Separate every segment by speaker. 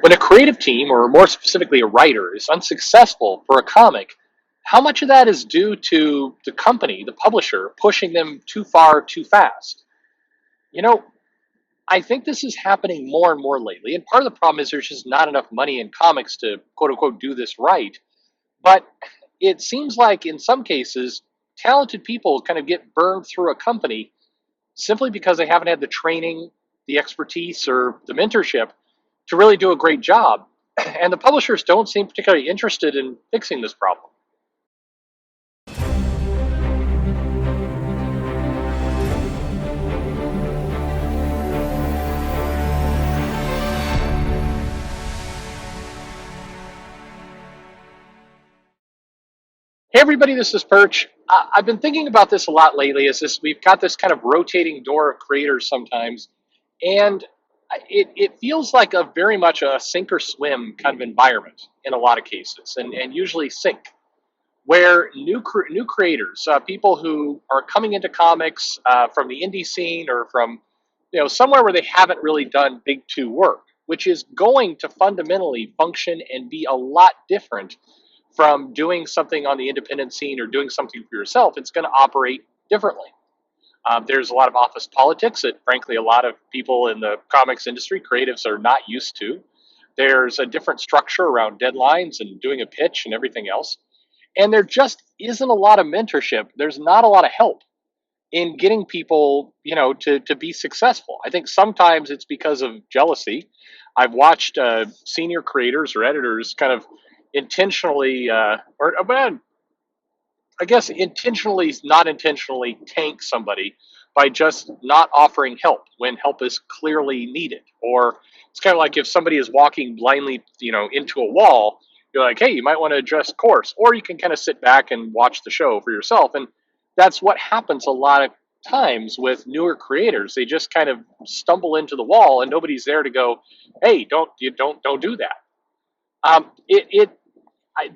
Speaker 1: When a creative team, or more specifically a writer, is unsuccessful for a comic, how much of that is due to the company, the publisher, pushing them too far too fast? You know, I think this is happening more and more lately. And part of the problem is there's just not enough money in comics to quote unquote do this right. But it seems like in some cases, talented people kind of get burned through a company simply because they haven't had the training, the expertise, or the mentorship to really do a great job. And the publishers don't seem particularly interested in fixing this problem. Hey everybody, this is Perch. I've been thinking about this a lot lately. Is this we've got this kind of rotating door of creators sometimes, and it feels like a very much a sink or swim kind of environment in a lot of cases, and usually sink, where new creators, people who are coming into comics from the indie scene or from somewhere where they haven't really done big two work, which is going to fundamentally function and be a lot different from doing something on the independent scene or doing something for yourself. It's going to operate differently. There's a lot of office politics that, frankly, a lot of people in the comics industry, creatives, are not used to. There's a different structure around deadlines and doing a pitch and everything else. And there just isn't a lot of mentorship. There's not a lot of help in getting people, to be successful. I think sometimes it's because of jealousy. I've watched senior creators or editors kind of intentionally, I guess intentionally, not intentionally, tank somebody by just not offering help when help is clearly needed. Or it's kind of like if somebody is walking blindly, into a wall, you're like, hey, you might want to adjust course, or you can kind of sit back and watch the show for yourself. And that's what happens a lot of times with newer creators. They just kind of stumble into the wall, and nobody's there to go, hey, don't do that. It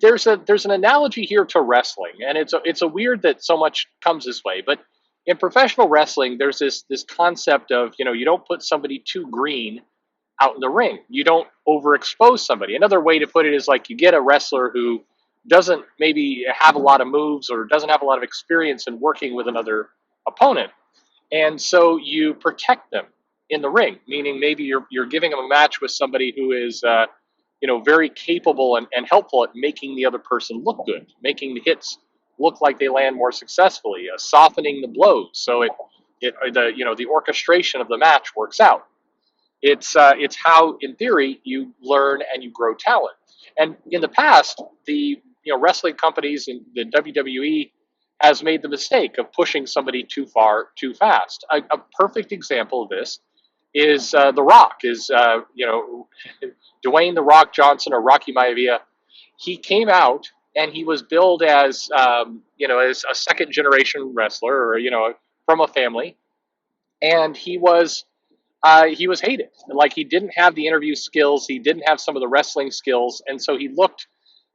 Speaker 1: there's an analogy here to wrestling, and it's a weird that so much comes this way, but in professional wrestling, there's this concept of you don't put somebody too green out in the ring. You don't overexpose somebody. Another way to put it is like you get a wrestler who doesn't maybe have a lot of moves or doesn't have a lot of experience in working with another opponent, and so you protect them in the ring. Meaning maybe you're giving them a match with somebody who is very capable and helpful at making the other person look good, making the hits look like they land more successfully, softening the blows so the orchestration of the match works out. It's how, in theory, you learn and you grow talent. And in the past, the wrestling companies and the WWE has made the mistake of pushing somebody too far too fast. A perfect example of this is The Rock. Is Dwayne The Rock Johnson, or Rocky Maivia. He came out and he was billed as as a second generation wrestler, or from a family, and he was hated. Like, he didn't have the interview skills, he didn't have some of the wrestling skills, and so he looked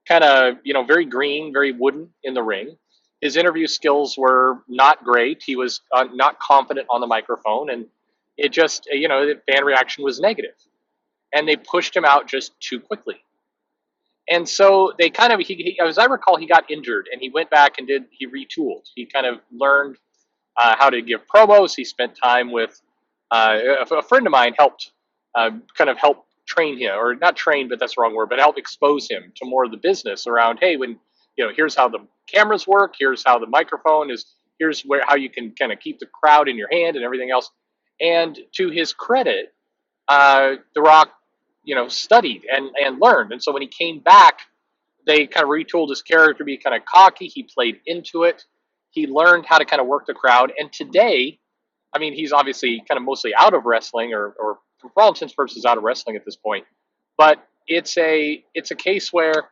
Speaker 1: kind of very green, very wooden in the ring. His interview skills were not great. He was not confident on the microphone, and it just the fan reaction was negative, and they pushed him out just too quickly. And so they kind of, as I recall, he got injured and he went back and he retooled. He kind of learned how to give promos. He spent time with a friend of mine, helped kind of help train him, or not train, but that's the wrong word, but help expose him to more of the business around, hey, when, here's how the cameras work, here's how the microphone is, here's how you can kind of keep the crowd in your hand and everything else. And to his credit, The Rock, studied and learned. And so when he came back, they kind of retooled his character to be kind of cocky. He played into it. He learned how to kind of work the crowd. And today, I mean, he's obviously kind of mostly out of wrestling, or for all intents and purposes out of wrestling at this point. But it's a case where,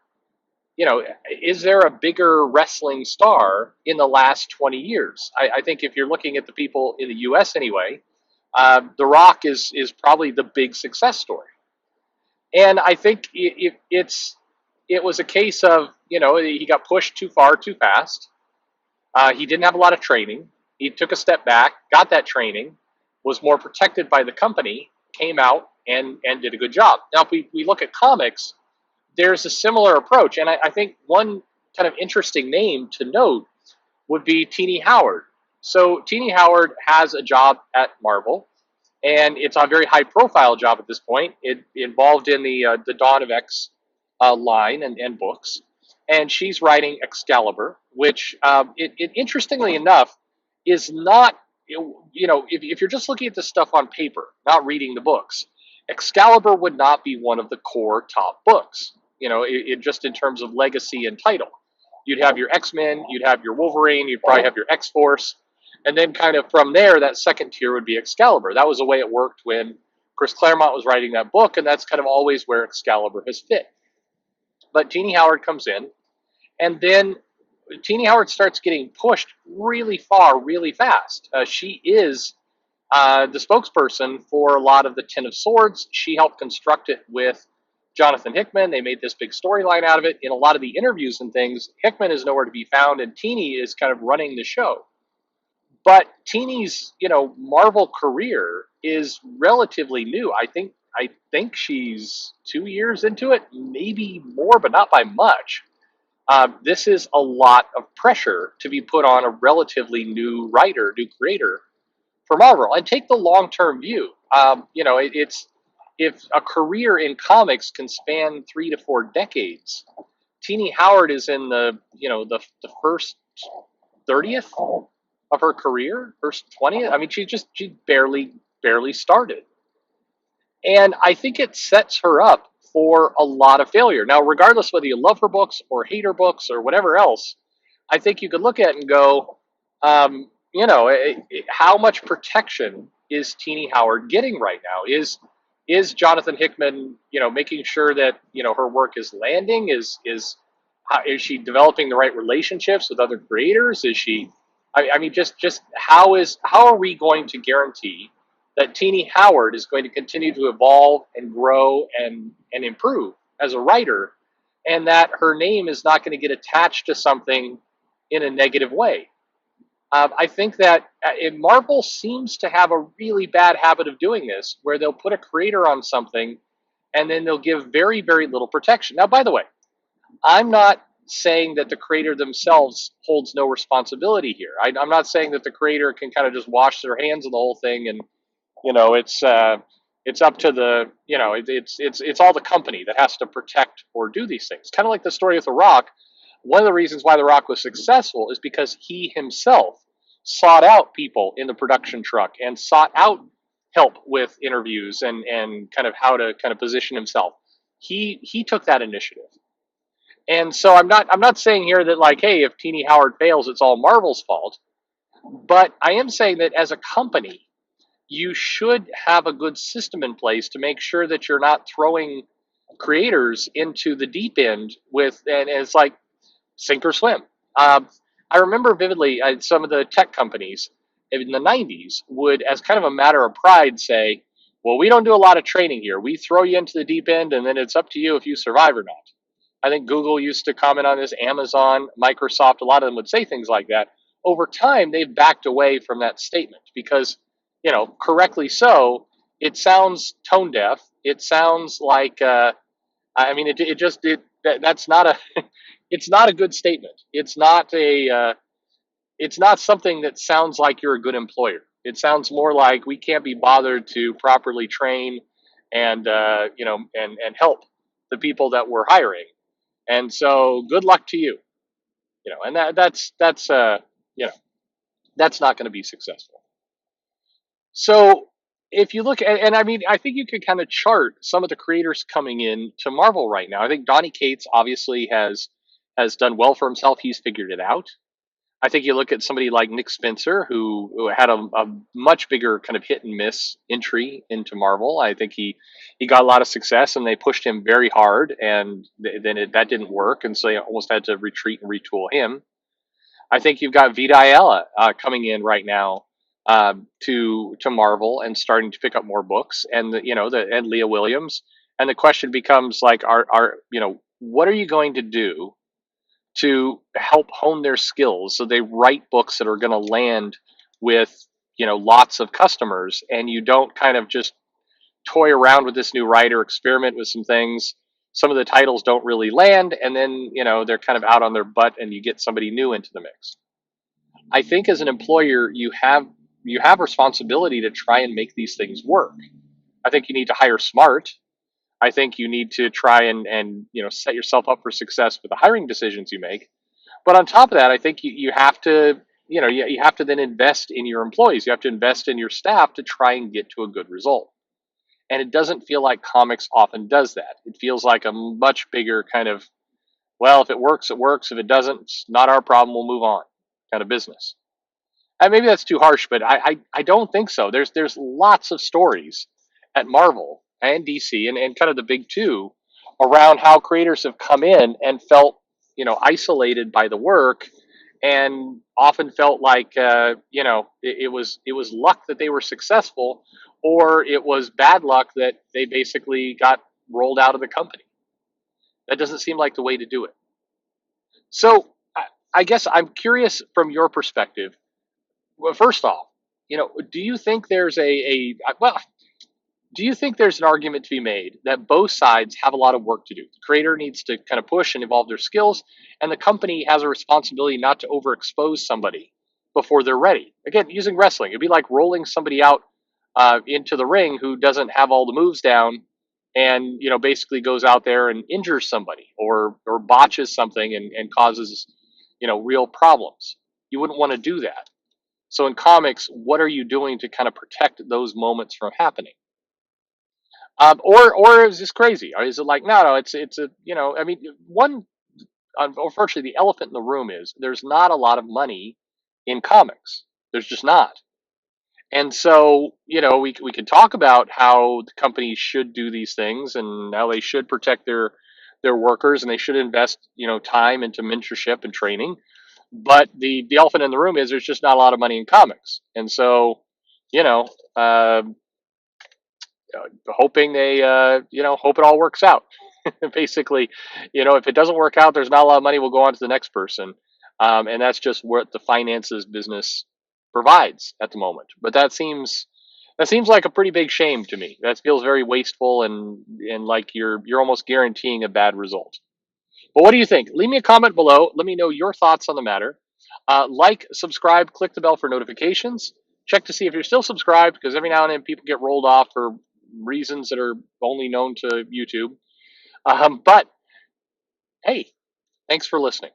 Speaker 1: is there a bigger wrestling star in the last 20 years? I think if you're looking at the people in the U.S. anyway, The Rock is probably the big success story. And I think it was a case of, he got pushed too far too fast. He didn't have a lot of training. He took a step back, got that training, was more protected by the company, came out, and did a good job. Now, if we look at comics, there's a similar approach, and I think one kind of interesting name to note would be Teenie Howard. So Teenie Howard has a job at Marvel, and it's a very high profile job at this point. It involved in the Dawn of X line and books, and she's writing Excalibur, which it interestingly enough is not, if you're just looking at this stuff on paper, not reading the books, Excalibur would not be one of the core top books. Just in terms of legacy and title, you'd have your X-Men, you'd have your Wolverine, you'd probably have your X-Force, and then kind of from there, that second tier would be Excalibur. That was the way it worked when Chris Claremont was writing that book, and that's kind of always where Excalibur has fit. But Teenie Howard comes in, and then Teenie Howard starts getting pushed really far, really fast. She is the spokesperson for a lot of the Ten of Swords. She helped construct it with Jonathan Hickman. They made this big storyline out of it. In a lot of the interviews and things, Hickman is nowhere to be found, and Teenie is kind of running the show. But Teenie's, Marvel career is relatively new. I think she's 2 years into it, maybe more, but not by much. This is a lot of pressure to be put on a relatively new writer, new creator for Marvel. And take the long term view. It's if a career in comics can span 3 to 4 decades, Teenie Howard is in the first 30th of her career, first 20th. I mean, she barely started, and I think it sets her up for a lot of failure. Now, regardless whether you love her books or hate her books or whatever else, I think you could look at it and go, how much protection is Teenie Howard getting right now? Is Jonathan Hickman, making sure that her work is landing? Is she developing the right relationships with other creators? Is she? I mean, just how are we going to guarantee that Teenie Howard is going to continue to evolve and grow and improve as a writer, and that her name is not going to get attached to something in a negative way? I think that Marvel seems to have a really bad habit of doing this, where they'll put a creator on something, and then they'll give very, very little protection. Now, by the way, I'm not saying that the creator themselves holds no responsibility here. I'm not saying that the creator can kind of just wash their hands of the whole thing, and it's up to it's all the company that has to protect or do these things. Kind of like the story with The Rock. One of the reasons why The Rock was successful is because he himself sought out people in the production truck and sought out help with interviews and kind of how to kind of position himself. He took that initiative. And so I'm not saying here that, like, hey, if Teenie Howard fails, it's all Marvel's fault. But I am saying that as a company, you should have a good system in place to make sure that you're not throwing creators into the deep end and it's like sink or swim. I remember vividly some of the tech companies in the 90s would, as kind of a matter of pride, say, well, we don't do a lot of training here. We throw you into the deep end, and then it's up to you if you survive or not. I think Google used to comment on this, Amazon, Microsoft, a lot of them would say things like that. Over time, they've backed away from that statement because, correctly so, it sounds tone deaf. It sounds like, that's not a, it's not a good statement. It's not something that sounds like you're a good employer. It sounds more like we can't be bothered to properly train and help the people that we're hiring. And so, good luck to you. And that's not going to be successful. So, if you look at, and I mean, I think you could kind of chart some of the creators coming in to Marvel right now. I think Donny Cates obviously has done well for himself. He's figured it out. I think you look at somebody like Nick Spencer, who had a much bigger kind of hit and miss entry into Marvel. I think he got a lot of success, and they pushed him very hard, and then that didn't work, and so they almost had to retreat and retool him. I think you've got Vita Ayala coming in right now to Marvel and starting to pick up more books, and and Leah Williams, and the question becomes like, what are you going to do to help hone their skills so they write books that are going to land with lots of customers, and you don't kind of just toy around with this new writer, experiment with some things. Some of the titles don't really land, and then they're kind of out on their butt, and you get somebody new into the mix. I think as an employer, you have responsibility to try and make these things work. I think you need to hire smart. I think you need to try and set yourself up for success with the hiring decisions you make. But on top of that, I think you have to you have to then invest in your employees. You have to invest in your staff to try and get to a good result. And it doesn't feel like comics often does that. It feels like a much bigger kind of, well, if it works, it works. If it doesn't, it's not our problem. We'll move on kind of business. And maybe that's too harsh, but I don't think so. There's lots of stories at Marvel and DC and kind of the big two around how creators have come in and felt isolated by the work, and often felt like it was luck that they were successful, or it was bad luck that they basically got rolled out of the company. That doesn't seem like the way to do it. So I guess I'm curious from your perspective. Well, first off, do you think there's well, do you think there's an argument to be made that both sides have a lot of work to do? The creator needs to kind of push and evolve their skills, and the company has a responsibility not to overexpose somebody before they're ready. Again, using wrestling, it'd be like rolling somebody out into the ring who doesn't have all the moves down, and basically goes out there and injures somebody, or botches something and causes real problems. You wouldn't want to do that. So in comics, what are you doing to kind of protect those moments from happening? Or is this crazy? Or is it like, no, it's a I mean, one, unfortunately, the elephant in the room is there's not a lot of money in comics. There's just not. And so we can talk about how the companies should do these things and how they should protect their workers, and they should invest time into mentorship and training. But the elephant in the room is there's just not a lot of money in comics, and so you know uh, hoping they hope it all works out. Basically, if it doesn't work out, there's not a lot of money. We'll go on to the next person, and that's just what the finances business provides at the moment. But that seems like a pretty big shame to me. That feels very wasteful, and like you're almost guaranteeing a bad result. But what do you think? Leave me a comment below. Let me know your thoughts on the matter. Like, subscribe, click the bell for notifications. Check to see if you're still subscribed, because every now and then people get rolled off for reasons that are only known to YouTube. But hey, thanks for listening.